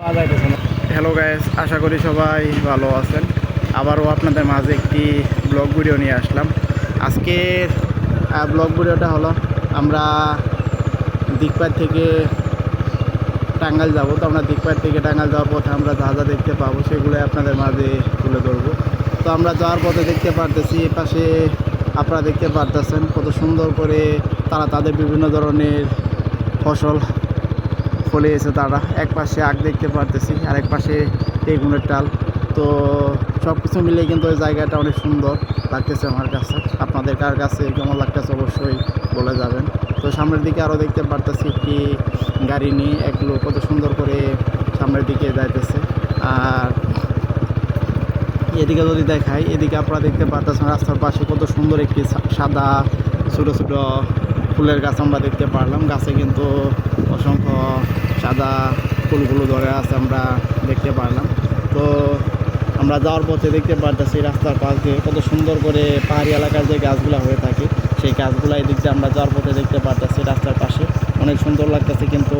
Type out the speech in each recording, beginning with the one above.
Hello guys, আশা করি সবাই ভালো আছেন। আবারও আপনাদের মাঝে একটি ব্লগ ভিডিও নিয়ে আসলাম। আজকের ব্লগ ভিডিওটা হলো আমরা দিকপাত থেকে টাঙ্গাইল যাব। তো আমরা দিকপাত থেকে টাঙ্গাইল যাওয়ার পথে আমরা যা যা দেখতে পাবো সেগুলো আপনাদের মাঝে তুলে ধরবো। তো আমরা যাওয়ার পথে দেখতে পারতেছি এপাশে আপনারা দেখতে পারতেছেন কত সুন্দর করে তারা তাদের বিভিন্ন ধরনের ফসল ফলিয়েছে। তারা এক পাশে আখ দেখতে পারতেছি, আরেক পাশে বেগুনের টাল। তো সব কিছু মিলিয়ে কিন্তু ওই জায়গাটা অনেক সুন্দর লাগতেছে আমার কাছে। আপনাদের কার কাছে কেমন লাগতেছে অবশ্যই বলে যাবেন। তো সামনের দিকে আরও দেখতে পারতেছি একটি গাড়ি নিয়ে এক লোক কত সুন্দর করে সামনের দিকে যাইতেছে। আর এদিকে যদি দেখাই, এদিকে আপনারা দেখতে পারতেছেন রাস্তার পাশে কত সুন্দর একটি সাদা ছোটো ছোটো ফুলের গাছ আমরা দেখতে পারলাম। গাছে কিন্তু অসংখ্য সাদা ফুলগুলো ধরে আছে আমরা দেখতে পারলাম। তো আমরা যাওয়ার পথে দেখতে পারতেছি রাস্তার পাশ দিয়ে কত সুন্দর করে পাহাড়ি এলাকার যে গাছগুলো হয়ে থাকে সেই গাছগুলো এদিক দিয়ে আমরা যাওয়ার পথে দেখতে পারতেছি রাস্তার পাশে অনেক সুন্দর লাগতেছে কিন্তু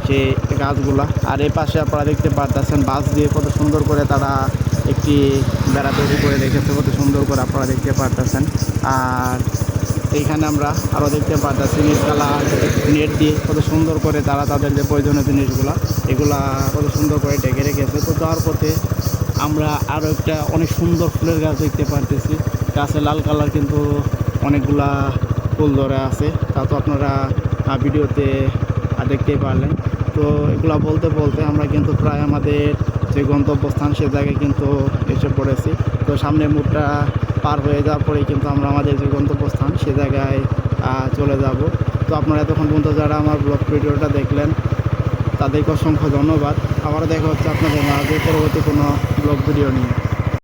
সেই গাছগুলা। আর এই পাশে আপনারা দেখতে পারতেছেন বাঁশ দিয়ে কত সুন্দর করে তারা একটি বেড়া তৈরি করে রেখেছে, কত সুন্দর করে আপনারা দেখতে পারতেছেন। আর এইখানে আমরা আরও দেখতে পারতেছি নেট দিয়ে কত সুন্দর করে তারা তাদের যে প্রয়োজনীয় জিনিসগুলো এগুলা কত সুন্দর করে ঢেকে রেখেছে। তো যাওয়ার পথে আমরা আরও একটা অনেক সুন্দর ফুলের গাছ দেখতে পারতেছি। গাছে লাল কালার কিন্তু অনেকগুলা ফুল ধরে আছে, তা তো আপনারা ভিডিওতে দেখতেই পারলেন। তো এগুলা বলতে বলতে আমরা কিন্তু প্রায় আমাদের যে গন্তব্যস্থান সে জায়গায় কিন্তু এসে পড়েছি। তো সামনে মুখটা পার হয়ে যাওয়ার পরেই কিন্তু আমরা আমাদের যে গন্তব্যস্থান সে জায়গায় চলে যাব। তো আপনারা এতক্ষণ পর্যন্ত যারা আমার ব্লগ ভিডিওটা দেখলেন তাদেরকে অসংখ্য ধন্যবাদ। আবার দেখা হচ্ছে আপনাদের মাঝে পরবর্তী কোনো ব্লগ ভিডিও নিয়ে।